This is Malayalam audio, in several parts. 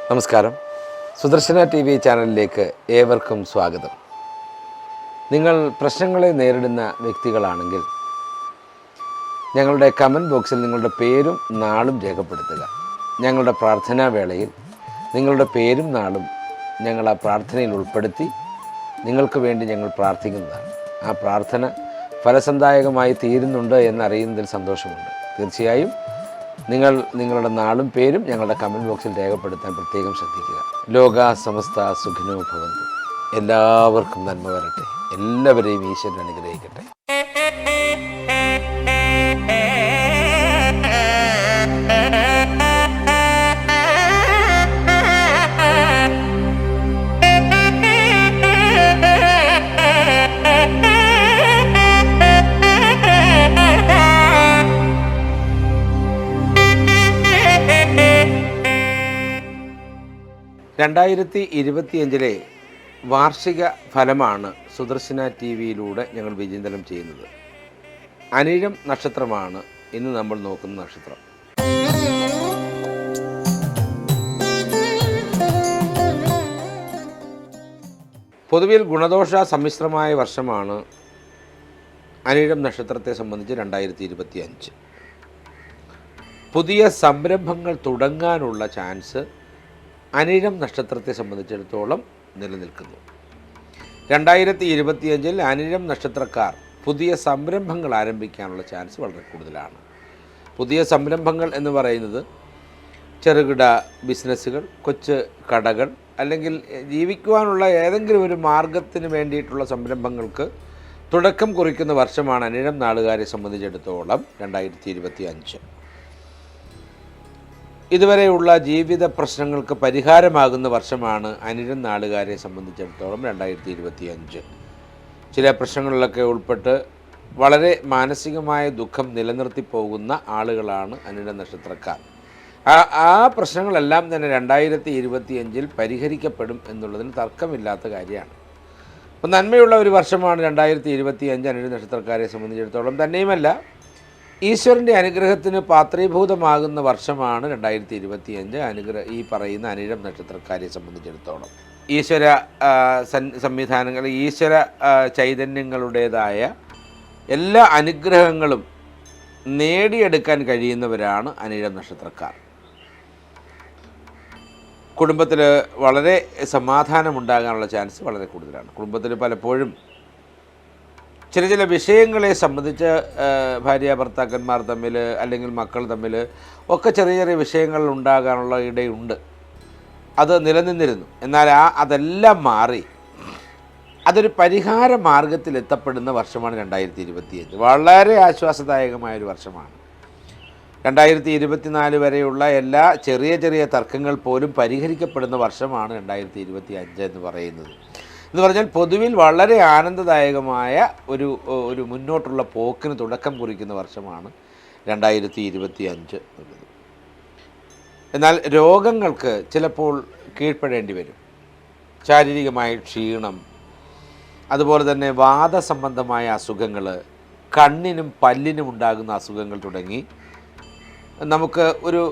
നമസ്കാരം. സുദർശന TV ചാനലിലേക്ക് ഏവർക്കും സ്വാഗതം. നിങ്ങൾ പ്രശ്നങ്ങളെ നേരിടുന്ന വ്യക്തികളാണെങ്കിൽ ഞങ്ങളുടെ കമൻറ്റ് ബോക്സിൽ നിങ്ങളുടെ പേരും നാളും രേഖപ്പെടുത്തുക. ഞങ്ങളുടെ പ്രാർത്ഥനാ വേളയിൽ നിങ്ങളുടെ പേരും നാളും ഞങ്ങൾ ആ പ്രാർത്ഥനയിൽ ഉൾപ്പെടുത്തി നിങ്ങൾക്ക് വേണ്ടി ഞങ്ങൾ പ്രാർത്ഥിക്കുന്നതാണ്. ആ പ്രാർത്ഥന ഫലസന്ദായകമായി തീരുന്നുണ്ട് എന്നറിയുന്നതിൽ സന്തോഷമുണ്ട്. തീർച്ചയായും നിങ്ങൾ നിങ്ങളുടെ നാളും പേരും ഞങ്ങളുടെ കമൻറ്റ് ബോക്സിൽ രേഖപ്പെടുത്താൻ പ്രത്യേകം ശ്രദ്ധിക്കുക. ലോക സമസ്ത സുഖിനോ ഭവന്തു. എല്ലാവർക്കും നന്മ വരട്ടെ. എല്ലാവരെയും ഈശ്വരൻ അനുഗ്രഹിക്കട്ടെ. രണ്ടായിരത്തി 2025 വാർഷിക ഫലമാണ് സുദർശന TVയിലൂടെ ഞങ്ങൾ വിചിന്തനം ചെയ്യുന്നത്. അനിഴം നക്ഷത്രമാണ് ഇന്ന് നമ്മൾ നോക്കുന്ന നക്ഷത്രം. പൊതുവിൽ ഗുണദോഷ സമ്മിശ്രമായ വർഷമാണ് അനിഴം നക്ഷത്രത്തെ സംബന്ധിച്ച് 2025. പുതിയ സംരംഭങ്ങൾ തുടങ്ങാനുള്ള ചാൻസ് അനിഴം നക്ഷത്രത്തെ സംബന്ധിച്ചിടത്തോളം നിലനിൽക്കുന്നു. 2025 അനിഴം നക്ഷത്രക്കാർ പുതിയ സംരംഭങ്ങൾ ആരംഭിക്കാനുള്ള ചാൻസ് വളരെ കൂടുതലാണ്. പുതിയ സംരംഭങ്ങൾ എന്ന് പറയുന്നത് ചെറുകിട ബിസിനസ്സുകൾ, കൊച്ചു കടകൾ, അല്ലെങ്കിൽ ജീവിക്കുവാനുള്ള ഏതെങ്കിലും ഒരു മാർഗത്തിന് വേണ്ടിയിട്ടുള്ള സംരംഭങ്ങൾക്ക് തുടക്കം കുറിക്കുന്ന വർഷമാണ് അനിഴം നാളുകാരെ സംബന്ധിച്ചിടത്തോളം 2025. ഇതുവരെയുള്ള ജീവിത പ്രശ്നങ്ങൾക്ക് പരിഹാരമാകുന്ന വർഷമാണ് അനിഴം നാളുകാരെ സംബന്ധിച്ചിടത്തോളം 2025. ചില പ്രശ്നങ്ങളിലൊക്കെ ഉൾപ്പെട്ട് വളരെ മാനസികമായ ദുഃഖം നിലനിർത്തി പോകുന്ന ആളുകളാണ് അനിഴം നക്ഷത്രക്കാർ. ആ പ്രശ്നങ്ങളെല്ലാം തന്നെ 2025 പരിഹരിക്കപ്പെടും എന്നുള്ളതിന് തർക്കമില്ലാത്ത കാര്യമാണ്. അപ്പോൾ നന്മയുള്ള ഒരു വർഷമാണ് 2025 അനിഴം നക്ഷത്രക്കാരെ സംബന്ധിച്ചിടത്തോളം. തന്നെയുമല്ല, ഈശ്വരൻ്റെ അനുഗ്രഹത്തിന് പാത്രീഭൂതമാകുന്ന വർഷമാണ് 2025 ഈ പറയുന്ന അനിഴം നക്ഷത്രക്കാരെ സംബന്ധിച്ചിടത്തോളം. ഈശ്വര സംവിധാനങ്ങൾ, ഈശ്വര ചൈതന്യങ്ങളുടേതായ എല്ലാ അനുഗ്രഹങ്ങളും നേടിയെടുക്കാൻ കഴിയുന്നവരാണ് അനിഴം നക്ഷത്രക്കാർ. കുടുംബത്തിൽ വളരെ സമാധാനമുണ്ടാകാനുള്ള ചാൻസ് വളരെ കൂടുതലാണ്. കുടുംബത്തിൽ പലപ്പോഴും ചില വിഷയങ്ങളെ സംബന്ധിച്ച് ഭാര്യ ഭർത്താക്കന്മാർ തമ്മിൽ അല്ലെങ്കിൽ മക്കൾ തമ്മിൽ ഒക്കെ ചെറിയ വിഷയങ്ങൾ ഉണ്ടാകാനുള്ള ഇടയുണ്ട്. അത് നിലനിന്നിരുന്നു. എന്നാൽ അതെല്ലാം മാറി അതൊരു പരിഹാര മാർഗത്തിൽ എത്തപ്പെടുന്ന വർഷമാണ് 2025. വളരെ ആശ്വാസദായകമായൊരു വർഷമാണ്. 2024 വരെയുള്ള എല്ലാ ചെറിയ തർക്കങ്ങൾ പോലും പരിഹരിക്കപ്പെടുന്ന വർഷമാണ് 2025 എന്ന് പറയുന്നത്. എന്ന് പറഞ്ഞാൽ പൊതുവിൽ വളരെ ആനന്ദദായകമായ ഒരു മുന്നോട്ടുള്ള പോക്കിന് തുടക്കം കുറിക്കുന്ന വർഷമാണ് 2025 എന്നുള്ളത്. എന്നാൽ രോഗങ്ങൾക്ക് ചിലപ്പോൾ കീഴ്പ്പെടേണ്ടി വരും. ശാരീരികമായ ക്ഷീണം, അതുപോലെ തന്നെ വാദസംബന്ധമായ അസുഖങ്ങൾ, കണ്ണിനും പല്ലിനും ഉണ്ടാകുന്ന അസുഖങ്ങൾ തുടങ്ങി നമുക്ക്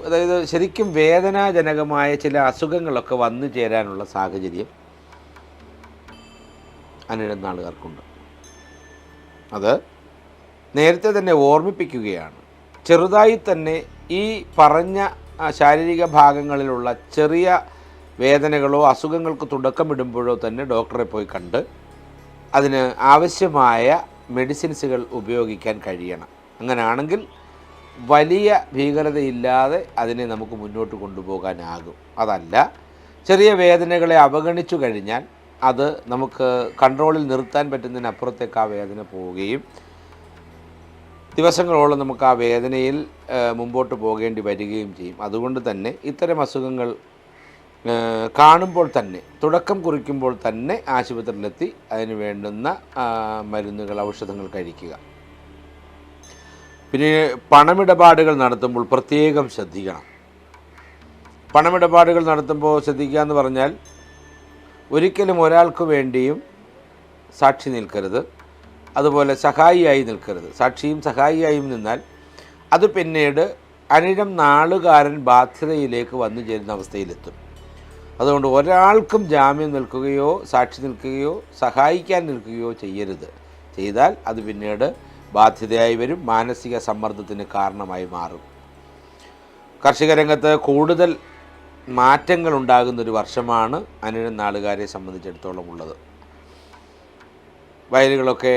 അതായത് ശരിക്കും വേദനാജനകമായ ചില അസുഖങ്ങളൊക്കെ വന്നു ചേരാനുള്ള സാഹചര്യം അനിഴം നാളുകാർക്കുണ്ട്. അത് നേരത്തെ തന്നെ ഓർമ്മിപ്പിക്കുകയാണ്. ചെറുതായി തന്നെ ഈ പറഞ്ഞ ശാരീരിക ഭാഗങ്ങളിലുള്ള ചെറിയ വേദനകളോ അസുഖങ്ങൾക്ക് തുടക്കമിടുമ്പോഴോ തന്നെ ഡോക്ടറെ പോയി കണ്ട് അതിന് ആവശ്യമായ മെഡിസിൻസുകൾ ഉപയോഗിക്കാൻ കഴിയണം. അങ്ങനെയാണെങ്കിൽ വലിയ ഭീകരതയില്ലാതെ അതിനെ നമുക്ക് മുന്നോട്ട് കൊണ്ടുപോകാനാകും. അതല്ല, ചെറിയ വേദനകളെ അവഗണിച്ചു കഴിഞ്ഞാൽ അത് നമുക്ക് കൺട്രോളിൽ നിർത്താൻ പറ്റുന്നതിനപ്പുറത്തേക്ക് ആ വേദന പോവുകയും ദിവസങ്ങളോളം നമുക്ക് ആ വേദനയിൽ മുമ്പോട്ട് പോകേണ്ടി വരികയും ചെയ്യും. അതുകൊണ്ട് തന്നെ ഇത്തരം അസുഖങ്ങൾ കാണുമ്പോൾ തന്നെ, തുടക്കം കുറിക്കുമ്പോൾ തന്നെ ആശുപത്രിയിലെത്തി അതിന് വേണ്ടുന്ന മരുന്നുകൾ, ഔഷധങ്ങൾ കഴിക്കുക. പിന്നെ പണമിടപാടുകൾ നടത്തുമ്പോൾ പ്രത്യേകം ശ്രദ്ധിക്കണം. പണമിടപാടുകൾ നടത്തുമ്പോൾ ശ്രദ്ധിക്കുക എന്ന് പറഞ്ഞാൽ ഒരിക്കലും ഒരാൾക്ക് വേണ്ടിയും സാക്ഷി നിൽക്കരുത്, അതുപോലെ സഹായിയായി നിൽക്കരുത്. സാക്ഷിയും സഹായിയായും നിന്നാൽ അത് പിന്നീട് അനിഴം നാളുകാരൻ ബാധ്യതയിലേക്ക് വന്നു ചേരുന്ന അവസ്ഥയിലെത്തും. അതുകൊണ്ട് ഒരാൾക്കും ജാമ്യം നിൽക്കുകയോ സാക്ഷി നിൽക്കുകയോ സഹായിക്കാൻ നിൽക്കുകയോ ചെയ്യരുത്. ചെയ്താൽ അത് പിന്നീട് ബാധ്യതയായി വരും, മാനസിക സമ്മർദ്ദത്തിന് കാരണമായി മാറും. കാർഷിക രംഗത്ത് കൂടുതൽ മാറ്റങ്ങൾ ഉണ്ടാകുന്നൊരു വർഷമാണ് അനിഴം നാളുകാരെ സംബന്ധിച്ചിടത്തോളം ഉള്ളത്. വയലുകളൊക്കെ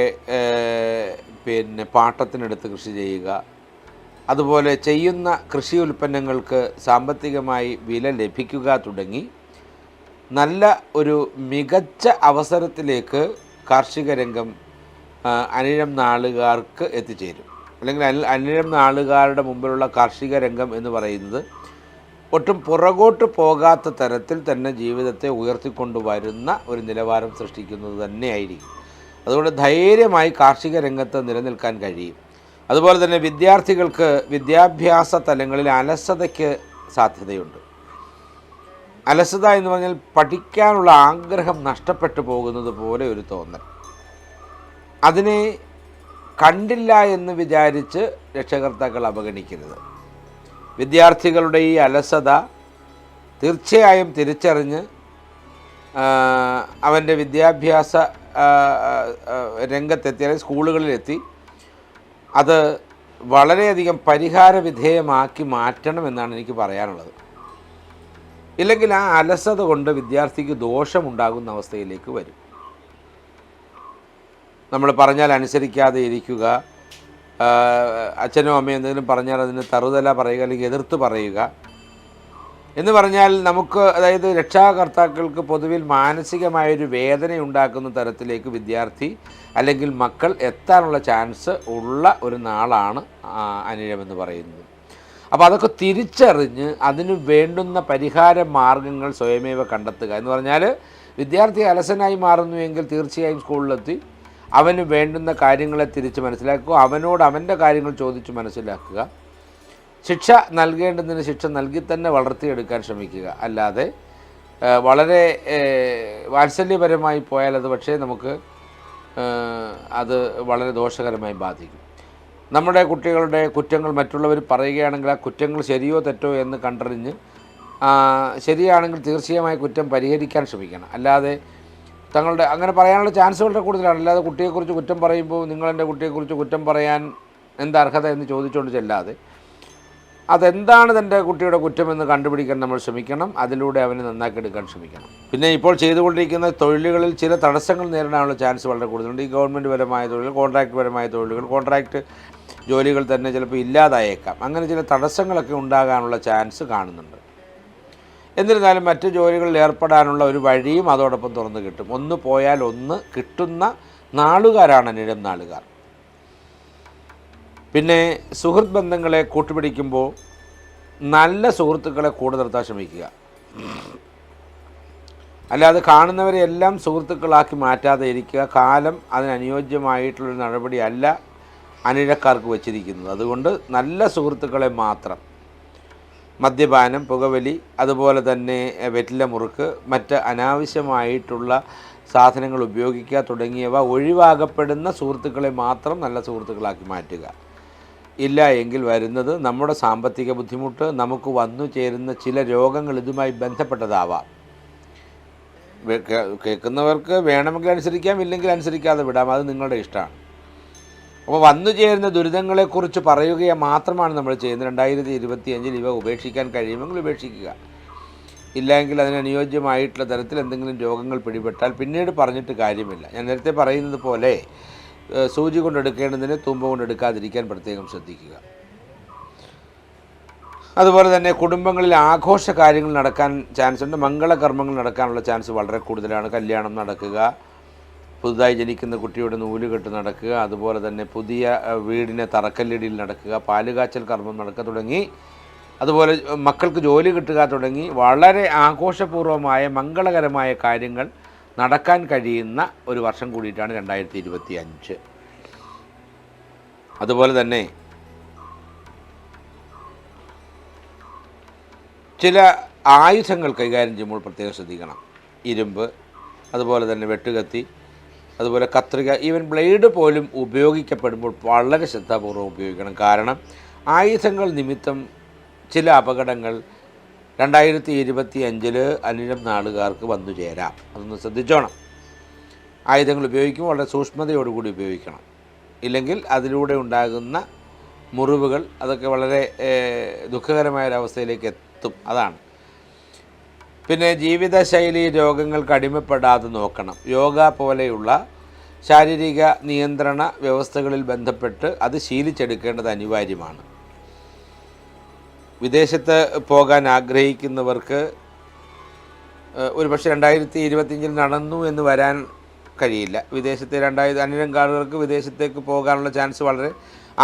പാട്ടത്തിനെടുത്ത് കൃഷി ചെയ്യുക, അതുപോലെ ചെയ്യുന്ന കൃഷി ഉൽപ്പന്നങ്ങൾക്ക് സാമ്പത്തികമായി വില ലഭിക്കുക തുടങ്ങി നല്ല ഒരു മികച്ച അവസരത്തിലേക്ക് കാർഷിക രംഗം അനിഴം നാളുകാർക്ക് എത്തിച്ചേരും. അല്ലെങ്കിൽ അനിഴം നാളുകാരുടെ മുമ്പിലുള്ള കാർഷിക രംഗം എന്ന് പറയുന്നത് ഒട്ടും പുറകോട്ട് പോകാത്ത തരത്തിൽ തന്നെ ജീവിതത്തെ ഉയർത്തിക്കൊണ്ടുവരുന്ന ഒരു നിലവാരം സൃഷ്ടിക്കുന്നത് തന്നെയായിരിക്കും. അതുകൊണ്ട് ധൈര്യമായി കാർഷിക രംഗത്ത് നിലനിൽക്കാൻ കഴിയും. അതുപോലെ തന്നെ വിദ്യാർത്ഥികൾക്ക് വിദ്യാഭ്യാസ തലങ്ങളിൽ അലസതയ്ക്ക് സാധ്യതയുണ്ട്. അലസത എന്ന് പറഞ്ഞാൽ പഠിക്കാനുള്ള ആഗ്രഹം നഷ്ടപ്പെട്ടു പോകുന്നത് പോലെ ഒരു തോന്നൽ. അതിനെ കണ്ടില്ല എന്ന് വിചാരിച്ച് രക്ഷകർത്താക്കൾ അവഗണിക്കരുത്. വിദ്യാർത്ഥികളുടെ ഈ അലസത തീർച്ചയായും തിരിച്ചറിഞ്ഞ് അവൻ്റെ വിദ്യാഭ്യാസ രംഗത്തെത്തി, അല്ലെങ്കിൽ സ്കൂളുകളിലെത്തി അത് വളരെയധികം പരിഹാര വിധേയമാക്കി മാറ്റണമെന്നാണ് എനിക്ക് പറയാനുള്ളത്. ഇല്ലെങ്കിൽ ആ അലസത കൊണ്ട് വിദ്യാർത്ഥിക്ക് ദോഷമുണ്ടാകുന്ന അവസ്ഥയിലേക്ക് വരും. നമ്മൾ പറഞ്ഞാൽ അനുസരിക്കാതെ ഇരിക്കുക, അച്ഛനോ അമ്മയോ എന്തെങ്കിലും പറഞ്ഞാൽ അതിന് തറുതല പറയുക, അല്ലെങ്കിൽ എതിർത്ത് പറയുക എന്ന് പറഞ്ഞാൽ നമുക്ക്, അതായത് രക്ഷാകർത്താക്കൾക്ക് പൊതുവിൽ മാനസികമായൊരു വേദന ഉണ്ടാക്കുന്ന തരത്തിലേക്ക് വിദ്യാർത്ഥി അല്ലെങ്കിൽ മക്കൾ എത്താനുള്ള ചാൻസ് ഉള്ള ഒരു നാളാണ് അനിഴമെന്ന് പറയുന്നത്. അപ്പോൾ അതൊക്കെ തിരിച്ചറിഞ്ഞ് അതിന് വേണ്ടുന്ന പരിഹാര മാർഗങ്ങൾ സ്വയമേവ കണ്ടെത്തുക എന്ന് പറഞ്ഞാൽ, വിദ്യാർത്ഥി അലസനായി മാറുന്നുവെങ്കിൽ തീർച്ചയായും സ്കൂളിലെത്തി അവന് വേണ്ടുന്ന കാര്യങ്ങളെ തിരിച്ച് മനസ്സിലാക്കുക, അവനോട് അവൻ്റെ കാര്യങ്ങൾ ചോദിച്ച് മനസ്സിലാക്കുക, ശിക്ഷ നൽകേണ്ടതിന് ശിക്ഷ നൽകി തന്നെ വളർത്തിയെടുക്കാൻ ശ്രമിക്കുക. അല്ലാതെ വളരെ വാത്സല്യപരമായി പോയാൽ അത് പക്ഷേ നമുക്ക് അത് വളരെ ദോഷകരമായി ബാധിക്കും. നമ്മുടെ കുട്ടികളുടെ കുറ്റങ്ങൾ മറ്റുള്ളവർ പറയുകയാണെങ്കിൽ ആ കുറ്റങ്ങൾ ശരിയോ തെറ്റോ എന്ന് കണ്ടറിഞ്ഞ് ശരിയാണെങ്കിൽ തീർച്ചയായും കുറ്റം പരിഹരിക്കാൻ ശ്രമിക്കണം. അല്ലാതെ തങ്ങളുടെ അങ്ങനെ പറയാനുള്ള ചാൻസ് വളരെ കൂടുതലാണ്. അല്ലാതെ കുട്ടിയെക്കുറിച്ച് കുറ്റം പറയുമ്പോൾ നിങ്ങളെൻ്റെ കുട്ടിയെക്കുറിച്ച് കുറ്റം പറയാൻ എന്താ അർഹത എന്ന് ചോദിച്ചുകൊണ്ട് ചെല്ലാതെ അതെന്താണ് തൻ്റെ കുട്ടിയുടെ കുറ്റമെന്ന് കണ്ടുപിടിക്കാൻ നമ്മൾ ശ്രമിക്കണം. അതിലൂടെ അവനെ നന്നാക്കിയെടുക്കാൻ ശ്രമിക്കണം. പിന്നെ ഇപ്പോൾ ചെയ്തുകൊണ്ടിരിക്കുന്ന തൊഴിലുകളിൽ ചില തടസ്സങ്ങൾ നേരിടാനുള്ള ചാൻസ് വളരെ കൂടുതലുണ്ട്. ഈ ഗവൺമെൻറ് പരമായ തൊഴിലുകൾ, കോൺട്രാക്റ്റ് പരമായ തൊഴിലുകൾ, കോൺട്രാക്റ്റ് ജോലികൾ തന്നെ ചിലപ്പോൾ ഇല്ലാതായേക്കാം. അങ്ങനെ ചില തടസ്സങ്ങളൊക്കെ ഉണ്ടാകാനുള്ള ചാൻസ് കാണുന്നുണ്ട്. എന്നിരുന്നാലും മറ്റ് ജോലികളിൽ ഏർപ്പെടാനുള്ള ഒരു വഴിയും അതോടൊപ്പം തുറന്നു കിട്ടും. ഒന്ന് പോയാൽ ഒന്ന് കിട്ടുന്ന നാളുകാരാണ് അനിഴം നാളുകാർ. പിന്നെ സുഹൃത്ത് ബന്ധങ്ങളെ കൂട്ടുപിടിക്കുമ്പോൾ നല്ല സുഹൃത്തുക്കളെ കൂടെ നിർത്താൻ ശ്രമിക്കുക. അല്ലാതെ കാണുന്നവരെ എല്ലാം സുഹൃത്തുക്കളാക്കി മാറ്റാതെ ഇരിക്കുക. കാലം അതിനനുയോജ്യമായിട്ടുള്ളൊരു നടപടിയല്ല അനിഴക്കാർക്ക് വച്ചിരിക്കുന്നത്. അതുകൊണ്ട് നല്ല സുഹൃത്തുക്കളെ മാത്രം. മദ്യപാനം, പുകവലി, അതുപോലെ തന്നെ വെറ്റില മുറുക്ക്, മറ്റ് അനാവശ്യമായിട്ടുള്ള സാധനങ്ങൾ ഉപയോഗിക്കുക തുടങ്ങിയവ ഒഴിവാക്കപ്പെടുന്ന സുഹൃത്തുക്കളെ മാത്രം നല്ല സുഹൃത്തുക്കളാക്കി മാറ്റുക. ഇല്ല എങ്കിൽ വരുന്നത് നമ്മുടെ സാമ്പത്തിക ബുദ്ധിമുട്ട്, നമുക്ക് വന്നു ചേരുന്ന ചില രോഗങ്ങൾ ഇതുമായി ബന്ധപ്പെട്ടതാവാം. കേൾക്കുന്നവർക്ക് വേണമെങ്കിൽ അനുസരിക്കാം, ഇല്ലെങ്കിൽ അനുസരിക്കാതെ വിടാം, അത് നിങ്ങളുടെ ഇഷ്ടമാണ്. അപ്പോൾ വന്നു ചേരുന്ന ദുരിതങ്ങളെക്കുറിച്ച് പറയുക മാത്രമാണ് നമ്മൾ ചെയ്യുന്നത്. 2025 ഇവ ഉപേക്ഷിക്കാൻ കഴിയുമെങ്കിൽ ഉപേക്ഷിക്കുക. ഇല്ലെങ്കിൽ അതിനനുയോജ്യമായിട്ടുള്ള തരത്തിൽ എന്തെങ്കിലും രോഗങ്ങൾ പിടിപെട്ടാൽ പിന്നീട് പറഞ്ഞിട്ട് കാര്യമില്ല. ഞാൻ നേരത്തെ പറയുന്നത് പോലെ സൂചി കൊണ്ടെടുക്കേണ്ടതിന് തുമ്പ കൊണ്ടെടുക്കാതിരിക്കാൻ പ്രത്യേകം ശ്രദ്ധിക്കുക. അതുപോലെ തന്നെ കുടുംബങ്ങളിൽ ആഘോഷ കാര്യങ്ങൾ നടക്കാൻ ചാൻസ് ഉണ്ട്. മംഗളകർമ്മങ്ങൾ നടക്കാനുള്ള ചാൻസ് വളരെ കൂടുതലാണ്. കല്യാണം നടക്കുക, പുതുതായി ജനിക്കുന്ന കുട്ടിയുടെ നൂലുകെട്ട് നടക്കുക, അതുപോലെ തന്നെ പുതിയ വീടിനെ തറക്കല്ലിടിയിൽ നടക്കുക, പാലുകാച്ചൽ കർമ്മം നടക്കുക തുടങ്ങി, അതുപോലെ മക്കൾക്ക് ജോലി കിട്ടുക തുടങ്ങി വളരെ ആഘോഷപൂർവമായ മംഗളകരമായ കാര്യങ്ങൾ നടക്കാൻ കഴിയുന്ന ഒരു വർഷം കൂടിയിട്ടാണ് 2025. അതുപോലെ തന്നെ ചില ആയുധങ്ങൾ കൈകാര്യം ചെയ്യുമ്പോൾ പ്രത്യേകം ശ്രദ്ധിക്കണം. ഇരുമ്പ്, അതുപോലെ തന്നെ വെട്ടുകത്തി, അതുപോലെ കത്രിക, ഈവൻ ബ്ലേഡ് പോലും ഉപയോഗിക്കപ്പെടുമ്പോൾ വളരെ ശ്രദ്ധാപൂർവ്വം ഉപയോഗിക്കണം. കാരണം ആയുധങ്ങൾ നിമിത്തം ചില അപകടങ്ങൾ 2025 അനിഴം നാളുകാർക്ക് വന്നു ചേരാം. അതൊന്ന് ശ്രദ്ധിച്ചോണം. ആയുധങ്ങൾ ഉപയോഗിക്കുമ്പോൾ വളരെ സൂക്ഷ്മതയോടുകൂടി ഉപയോഗിക്കണം. ഇല്ലെങ്കിൽ അതിലൂടെ ഉണ്ടാകുന്ന മുറിവുകൾ അതൊക്കെ വളരെ ദുഃഖകരമായൊരവസ്ഥയിലേക്ക് എത്തും. അതാണ്. പിന്നെ ജീവിതശൈലി രോഗങ്ങൾക്ക് അടിമപ്പെടാതെ നോക്കണം. യോഗ പോലെയുള്ള ശാരീരിക നിയന്ത്രണ വ്യവസ്ഥകളിൽ ബന്ധപ്പെട്ട് അത് ശീലിച്ചെടുക്കേണ്ടത് അനിവാര്യമാണ്. വിദേശത്ത് പോകാൻ ആഗ്രഹിക്കുന്നവർക്ക് ഒരുപക്ഷെ 2025 നടന്നു എന്ന് വരാൻ കഴിയില്ല. വിദേശത്തെ അനിഴം കാർഡുകൾക്ക് വിദേശത്തേക്ക് പോകാനുള്ള ചാൻസ് വളരെ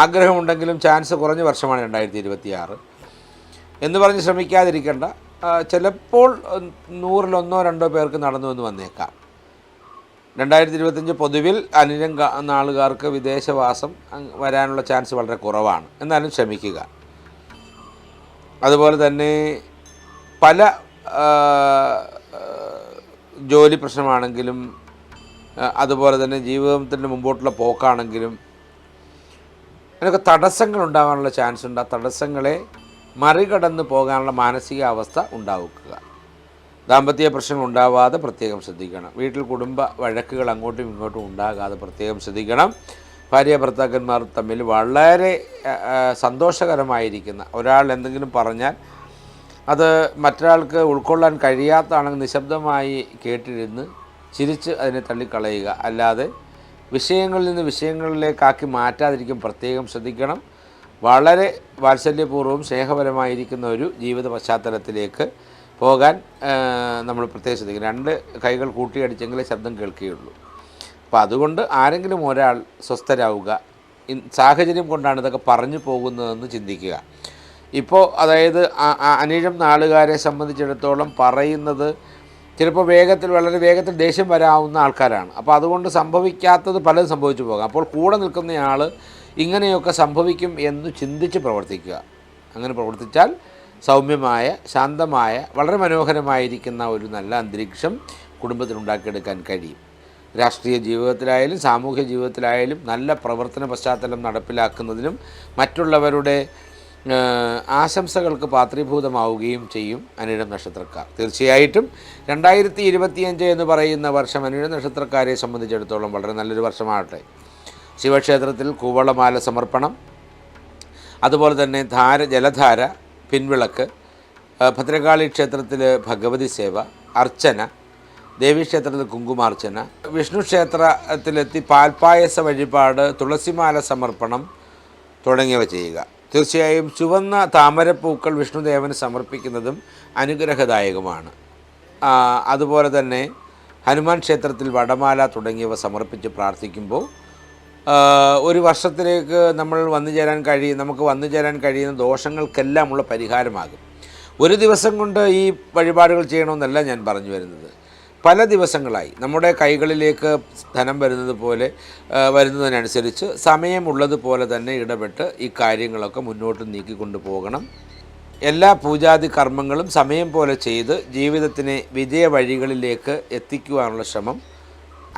ആഗ്രഹമുണ്ടെങ്കിലും ചാൻസ് കുറഞ്ഞ വർഷമാണ് 2026 എന്ന് പറഞ്ഞ് ശ്രമിക്കാതിരിക്കേണ്ട. ചിലപ്പോൾ 100-ൽ 1-2 പേർക്ക് നടന്നു എന്ന് വന്നേക്കാം. 2025 പൊതുവിൽ അനിഴം നാളുകാർക്ക് വിദേശവാസം വരാനുള്ള ചാൻസ് വളരെ കുറവാണ്. എന്നാലും ശ്രമിക്കുക. അതുപോലെ തന്നെ പല ജോലി പ്രശ്നമാണെങ്കിലും അതുപോലെ തന്നെ ജീവിതത്തിൻ്റെ മുമ്പോട്ടുള്ള പോക്കാണെങ്കിലും അതിനൊക്കെ തടസ്സങ്ങൾ ഉണ്ടാകാനുള്ള ചാൻസ് ഉണ്ട്. ആ തടസ്സങ്ങളെ മറികടന്ന് പോകാനുള്ള മാനസികാവസ്ഥ ഉണ്ടാക്കുക. ദാമ്പത്യ പ്രശ്നങ്ങൾ ഉണ്ടാവാതെ പ്രത്യേകം ശ്രദ്ധിക്കണം. വീട്ടിൽ കുടുംബ വഴക്കുകൾ അങ്ങോട്ടും ഇങ്ങോട്ടും ഉണ്ടാകാതെ പ്രത്യേകം ശ്രദ്ധിക്കണം. ഭാര്യ ഭർത്താക്കന്മാർ തമ്മിൽ വളരെ സന്തോഷകരമായിരിക്കുന്ന ഒരാൾ എന്തെങ്കിലും പറഞ്ഞാൽ അത് മറ്റൊരാൾക്ക് ഉൾക്കൊള്ളാൻ കഴിയാത്തതാണെങ്കിൽ നിശബ്ദമായി കേട്ടിരുന്ന് ചിരിച്ച് അതിനെ തള്ളിക്കളയുക. അല്ലാതെ വിഷയങ്ങളിൽ നിന്ന് വിഷയങ്ങളിലേക്കാക്കി മാറ്റാതിരിക്കും പ്രത്യേകം ശ്രദ്ധിക്കണം. വളരെ വാത്സല്യപൂർവ്വം സ്നേഹപരമായിരിക്കുന്ന ഒരു ജീവിത പശ്ചാത്തലത്തിലേക്ക് പോകാൻ നമ്മൾ പ്രത്യേകം ശ്രദ്ധിക്കണം. 2 കൈകൾ കൂട്ടിയടിച്ചെങ്കിലേ ശബ്ദം കേൾക്കുകയുള്ളൂ. അപ്പോൾ അതുകൊണ്ട് ആരെങ്കിലും ഒരാൾ സ്വസ്ഥരാവുക. സാഹചര്യം കൊണ്ടാണ് ഇതൊക്കെ പറഞ്ഞു പോകുന്നതെന്ന് ചിന്തിക്കുക. ഇപ്പോൾ അതായത് അനിഴം നാളുകാരെ സംബന്ധിച്ചിടത്തോളം പറയുന്നത് ചിലപ്പോൾ വളരെ വേഗത്തിൽ ദേഷ്യം വരാവുന്ന ആൾക്കാരാണ്. അപ്പോൾ അതുകൊണ്ട് സംഭവിക്കാത്തത് പലതും സംഭവിച്ചു പോകാം. അപ്പോൾ കൂടെ നിൽക്കുന്നയാൾ ഇങ്ങനെയൊക്കെ സംഭവിക്കും എന്ന് ചിന്തിച്ച് പ്രവർത്തിക്കുക. അങ്ങനെ പ്രവർത്തിച്ചാൽ സൗമ്യമായ, ശാന്തമായ, വളരെ മനോഹരമായിരിക്കുന്ന ഒരു നല്ല അന്തരീക്ഷം കുടുംബത്തിനുണ്ടാക്കിയെടുക്കാൻ കഴിയും. രാഷ്ട്രീയ ജീവിതത്തിലായാലും സാമൂഹ്യ ജീവിതത്തിലായാലും നല്ല പ്രവർത്തന പശ്ചാത്തലം നടപ്പിലാക്കുന്നതിനും മറ്റുള്ളവരുടെ ആശംസകൾക്ക് പാത്രീഭൂതമാവുകയും ചെയ്യും അനിഴം നക്ഷത്രക്കാർ. തീർച്ചയായിട്ടും 2025 എന്ന് പറയുന്ന വർഷം അനിഴം നക്ഷത്രക്കാരെ സംബന്ധിച്ചിടത്തോളം വളരെ നല്ലൊരു വർഷമാകട്ടെ. ശിവക്ഷേത്രത്തിൽ കൂവളമാല സമർപ്പണം, അതുപോലെ തന്നെ ജലധാര, പിൻവിളക്ക്, ഭദ്രകാളി ക്ഷേത്രത്തിൽ ഭഗവതി സേവ, അർച്ചന, ദേവീക്ഷേത്രത്തിൽ കുങ്കുമാർച്ചന, വിഷ്ണു ക്ഷേത്രത്തിലെത്തി പാൽപ്പായസ വഴിപാട്, തുളസിമാല സമർപ്പണം തുടങ്ങിയവ ചെയ്യുക. തീർച്ചയായും ചുവന്ന താമരപ്പൂക്കൾ വിഷ്ണുദേവന് സമർപ്പിക്കുന്നതും അനുഗ്രഹദായകമാണ്. അതുപോലെ തന്നെ ഹനുമാൻ ക്ഷേത്രത്തിൽ വടമാല തുടങ്ങിയവ സമർപ്പിച്ച് പ്രാർത്ഥിക്കുമ്പോൾ ഒരു വർഷത്തിലേക്ക് നമുക്ക് വന്നു ചേരാൻ കഴിയുന്ന ദോഷങ്ങൾക്കെല്ലാമുള്ള പരിഹാരമാകും. ഒരു ദിവസം കൊണ്ട് ഈ വഴിപാടുകൾ ചെയ്യണമെന്നല്ല ഞാൻ പറഞ്ഞു വരുന്നത്. പല ദിവസങ്ങളായി നമ്മുടെ കൈകളിലേക്ക് ധനം വരുന്നതിനനുസരിച്ച് സമയമുള്ളതുപോലെ തന്നെ ഇടപെട്ട് ഈ കാര്യങ്ങളൊക്കെ മുന്നോട്ട് നീക്കിക്കൊണ്ടു പോകണം. എല്ലാ പൂജാതി കർമ്മങ്ങളും സമയം പോലെ ചെയ്ത് ജീവിതത്തിനെ വിജയ വഴികളിലേക്ക് എത്തിക്കുവാനുള്ള ശ്രമം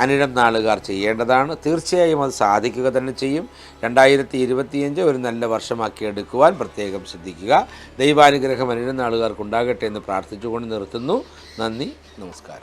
അനിഴം നാളുകാർ ചെയ്യേണ്ടതാണ്. തീർച്ചയായും അത് സാധിക്കുക തന്നെ ചെയ്യും. 2025 ഒരു നല്ല വർഷമാക്കി എടുക്കുവാൻ പ്രത്യേകം ശ്രദ്ധിക്കുക. ദൈവാനുഗ്രഹം അനിഴം നാളുകാർക്ക് ഉണ്ടാകട്ടെ എന്ന് പ്രാർത്ഥിച്ചുകൊണ്ട് നിർത്തുന്നു. നന്ദി, നമസ്കാരം.